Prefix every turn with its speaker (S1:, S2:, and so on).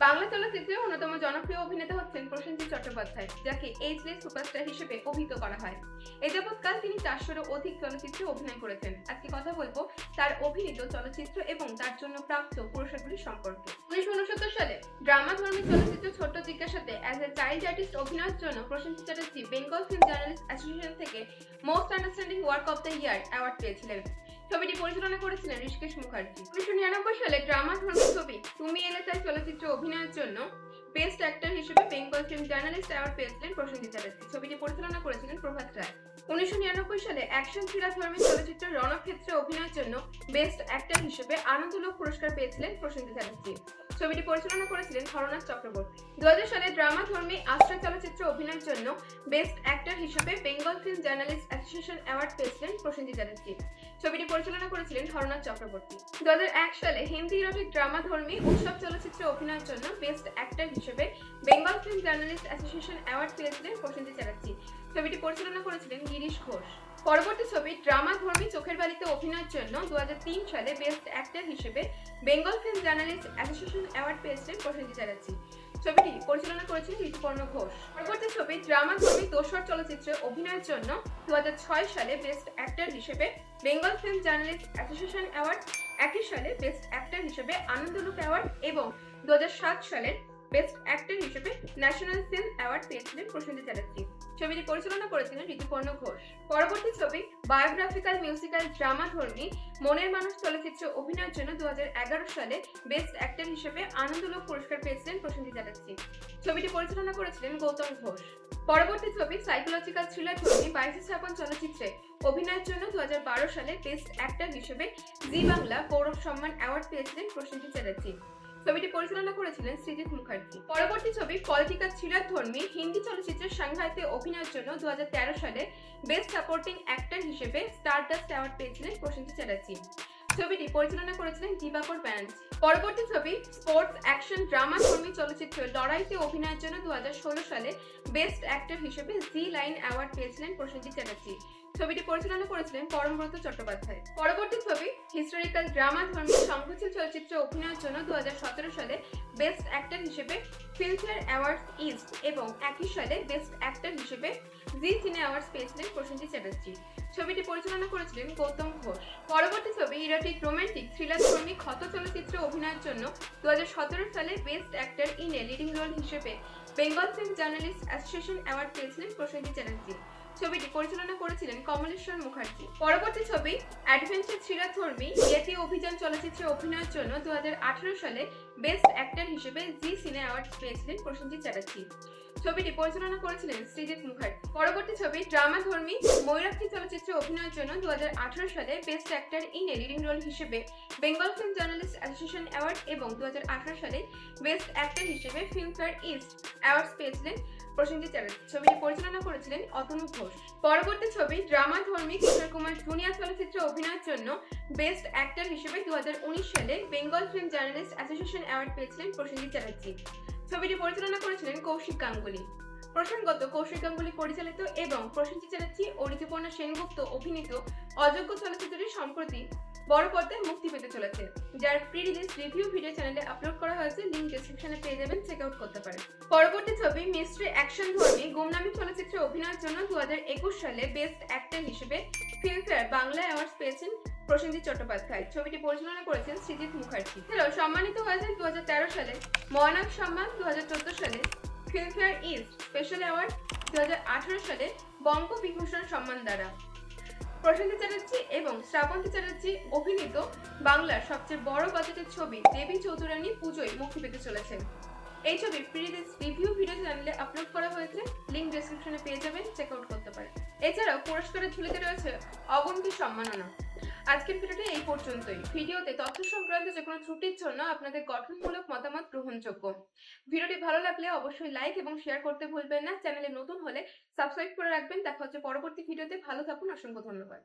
S1: বাংলা চলচ্চিত্রে অন্যতম জনপ্রিয় অভিনেতা হচ্ছেন প্রসেনজিৎ চট্টোপাধ্যায়, যাকে এইচলেস সুপারস্টার হিসেবে অভিহিত করা হয়। এ যাবৎকাল তিনি 400-এরও অধিক চলচ্চিত্রে অভিনয় করেছেন। আজকে কথা বলবো তার অভিনীত চলচ্চিত্র এবং তার জন্য প্রাপ্ত পুরস্কারগুলি সম্পর্কে। 1969 সালে ড্রামাধর্মী চলচ্চিত্র ছোট্ট জিজ্ঞাসাতে অ্যাজ এ চাইল্ড আর্টিস্ট অভিনয়ের জন্য Prosenjit Chatterjee Bengal film journalist association থেকে most understanding work of the year award পেয়েছিলেন। ছবিটি পরিচালনা করেছিলেন ঋষিকেশ মুখার্জি। 1999 সালে ড্রামাধর্মী ছবি তুমি এলে তাই চলচ্চিত্রে অভিনয়ের জন্য বেস্ট অ্যাক্টর হিসেবে বেঙ্গল ফিল্ম জার্নালিস্ট অ্যাওয়ার্ড পেয়েছিলেন প্রসেনজিৎ চ্যাটার্জি। ছবিটি পরিচালনা করেছিলেন প্রভাত রায়। 1999 সালে অ্যাকশন থ্রিলার ধর্মী চলচ্চিত্র রণক্ষেত্রে অভিনয়ের জন্য বেস্ট অ্যাক্টর হিসেবে আনন্দলোক পুরস্কার পেয়েছিলেন প্রসেনজিৎ চ্যাটার্জি। ছবিটি পরিচালনা করেছিলেন হরনাথ চক্রবর্তী। 2000 সালে ড্রামাধর্মী আশ্রয় চলচ্চিত্রে অভিনয়ের জন্য বেস্ট অ্যাক্টর হিসেবে Bengal film journalist association award পেয়েছিলেন প্রসেনজিৎ চ্যাটার্জি। ছবিটি পরিচালনা করেছিলেন হরনাথ চক্রবর্তী। 2001 সালে হিন্দি ইরোটিক ড্রামাধর্মী উৎসব চলচ্চিত্রে অভিনয়ের জন্য বেস্ট অ্যাক্টর হিসেবে Bengal film journalist association award পেয়েছিলেন প্রসেনজিৎ চ্যাটার্জি। ছবিটি পরিচালনা করেছিলেন গিরিশ ঘোষ। পরবর্তী ছবি ড্রামাধর্মী চোখের বালিতে অভিনয়ের জন্য 2003 সালে বেস্ট অ্যাক্টর হিসেবে Bengal film journalist association award পেয়েছিলেন প্রসেনজিৎ চ্যাটার্জি। ছবিটি পরিচালনা করেছিলেন ঋতুপর্ণ ঘোষ। পরবর্তী ছবি ড্রামাধর্মী দোসর চলচ্চিত্রে অভিনয়ের জন্য 2006 সালে বেস্ট অ্যাক্টর হিসেবে Bengal film journalist association award, একই সালে বেস্ট অ্যাক্টর হিসেবে আনন্দলোক অ্যাওয়ার্ড এবং 2007 সালের বেস্ট অ্যাক্টর হিসেবে ন্যাশনাল ফিল্ম অ্যাওয়ার্ড পেয়েছিলেন প্রসেনজিৎ চ্যাটার্জি। ছবিটি পরিচালনা করেছিলেন ঋতুপর্ণ ঘোষ। পরবর্তী ছবি বায়োগ্রাফিক্যাল মিউজিক্যাল ড্রামাধর্মী মনের মানুষ চলচ্চিত্রে অভিনয়ের জন্য 2011 সালে বেস্ট অ্যাক্টর হিসেবে আনন্দলোক পুরস্কার পেয়েছিলেন প্রসেনজিৎ চ্যাটার্জি। ছবিটি পরিচালনা করেছিলেন গৌতম ঘোষ। পরবর্তী ছবি সাইকোলজিক্যাল থ্রিলার ধর্মী 22 শ্রাবণ চলচ্চিত্রে অভিনয়ের জন্য 2012 সালে বেস্ট অ্যাক্টর হিসেবে জি বাংলা গৌরব সম্মান অ্যাওয়ার্ড পেয়েছিলেন প্রসেনজিৎ চ্যাটার্জি। ছবিটি পরিচালনা করেছিলেন সৃজিত মুখার্জি। পরবর্তী ছবি পলিটিক্যাল থ্রিলার ধর্মী হিন্দি চলচ্চিত্রে সাংঘাইতে অভিনয়ের জন্য 2013 সালে বেস্ট সাপোর্টিং অ্যাক্টর হিসেবে স্টারডাস্ট অ্যাওয়ার্ড পেয়েছিলেন প্রসেনজিৎ চ্যাটার্জি। ছবিটি পরিচালনা করেছিলেন দিবাকর ব্যানার্জি। পরবর্তী ছবি স্পোর্টস অ্যাকশন ড্রামা ধর্মী চলচ্চিত্র লড়াইতে অভিনয়ের জন্য 2016 সালে বেস্ট অ্যাক্টর হিসেবে জি লাইন অ্যাওয়ার্ড পেয়েছিলেন প্রসেনজিৎ চ্যাটার্জি। ছবিটি পরিচালনা করেছিলেন পরমব্রত চট্টোপাধ্যায়। পরবর্তী ছবি হিস্টোরিক্যাল ড্রামা ধর্মী শঙ্খচিল চলচ্চিত্রে অভিনয়ের জন্য 2017 সালে বেস্ট অ্যাক্টর হিসেবে ফিল্মফেয়ার অ্যাওয়ার্ডস ইস্ট এবং একই সালে বেস্ট অ্যাক্টর হিসেবে জি সিনে অ্যাওয়ার্ডস পেয়েছিলেন প্রসেনজিৎ চ্যাটার্জি। ছবিটি পরিচালনা করেছিলেন গৌতম ঘোষ। পরবর্তী ছবি ইরোটিক রোমান্টিক থ্রিলার ধর্মী ক্ষত চলচ্চিত্রে অভিনয়ের জন্য 2017 সালে best actor in a leading role হিসেবে Bengal film journalist association award পেয়েছিলেন প্রসেনজিৎ চ্যাটার্জি। ছবিটি পরিচালনা করেছিলেন কমলেশ্বর মুখার্জি। পরবর্তী ছবি অ্যাডভেঞ্চার থ্রিলার ধর্মী ইয়েতি অভিযান চলচ্চিত্রে অভিনয়ের জন্য 2018 সালে বেস্ট অ্যাক্টর হিসেবে জি সিনে অ্যাওয়ার্ড পেয়েছিলেন প্রসেনজিৎ চ্যাটার্জি। ছবিটি পরিচালনা করেছিলেন সৃজিত মুখার্জি। পরবর্তী ছবি ড্রামাধর্মী ময়ূরাক্ষী চলচ্চিত্রে অভিনয়ের জন্য 2018 সালে best actor in a leading role হিসেবে Bengal film journalist association award এবং 2018 সালে বেস্ট অ্যাক্টর হিসেবে ফিল্মফেয়ার ইস্ট অ্যাওয়ার্ডস পেয়েছিলেন প্রসেনজিৎ চ্যাটার্জি। ছবিটি পরিচালনা করেছিলেন অতনু ঘোষ। পরবর্তী ছবি ড্রামাধর্মী কিশোর কুমার জুনিয়র চলচ্চিত্রে অভিনয়ের জন্য বেস্ট অ্যাক্টর হিসেবে 2019 সালে Bengal film journalist association award পেয়েছিলেন প্রসেনজিৎ চ্যাটার্জি। ছবিটি পরিচালনা করেছিলেন কৌশিক গাঙ্গুলি। প্রসঙ্গত কৌশিক গাঙ্গুলি পরিচালিত এবং প্রসেনজিৎ চ্যাটার্জি ও ঋতুপর্ণা সেনগুপ্ত অভিনীত অযোগ্য চলচ্চিত্রটি সম্প্রতি বড় পর্দায় মুক্তি পেতে চলেছে, যার প্রি রিলিজ রিভিউ ভিডিও চ্যানেলে আপলোড করা হয়েছে, লিংক ডেসক্রিপশনে পেয়ে যাবেন, চেক আউট করতে পারেন। পরবর্তী ছবি মিস্ট্রি অ্যাকশন ধর্মী গুমনামি চলচ্চিত্রে অভিনয়ের জন্য 2021 সালে বেস্ট অ্যাক্টর হিসেবে ফিল্মফেয়ার বাংলা অ্যাওয়ার্ডস পেয়েছেন প্রসেনজিৎ চট্টোপাধ্যায়। ছবিটি পরিচালনা করেছেন সৃজিত মুখার্জি। এছাড়াও সম্মানিত হয়েছেন 2013 সালে ময়নাক সম্মান, 2014 সালে ফিল্মফেয়ার ইস্ট স্পেশাল অ্যাওয়ার্ড, 2018 সালে বঙ্গবিভূষণ সম্মান দ্বারা। প্রসেনজিৎ চ্যাটার্জি এবং শ্রাবন্তী চ্যাটার্জি অভিনীত বাংলার সবচেয়ে বড় বাজেটের ছবি দেবী চৌধুরানী পুজোয় মুক্তি পেতে চলেছে। এই ছবি প্রি রিলিজ রিভিউ ভিডিও চ্যানেলে আপলোড করা হয়েছে, লিংক ডেসক্রিপশনে পেয়ে যাবেন, চেক আউট করতে পারেন। এছাড়াও পুরস্কারের ঝুলিতে রয়েছে অগণিত সম্মাননা। আজকের ভিডিওটি এই পর্যন্তই। ভিডিওতে তথ্য সংক্রান্ত যে কোনো ত্রুটির জন্য আপনাদের গঠনমূলক মতামত গ্রহণযোগ্য। ভিডিওটি ভালো লাগলে অবশ্যই লাইক এবং শেয়ার করতে ভুলবেন না। চ্যানেলে নতুন হলে সাবস্ক্রাইব করে রাখবেন। দেখা হচ্ছে পরবর্তী ভিডিওতে। ভালো থাকুন, অসংখ্য ধন্যবাদ।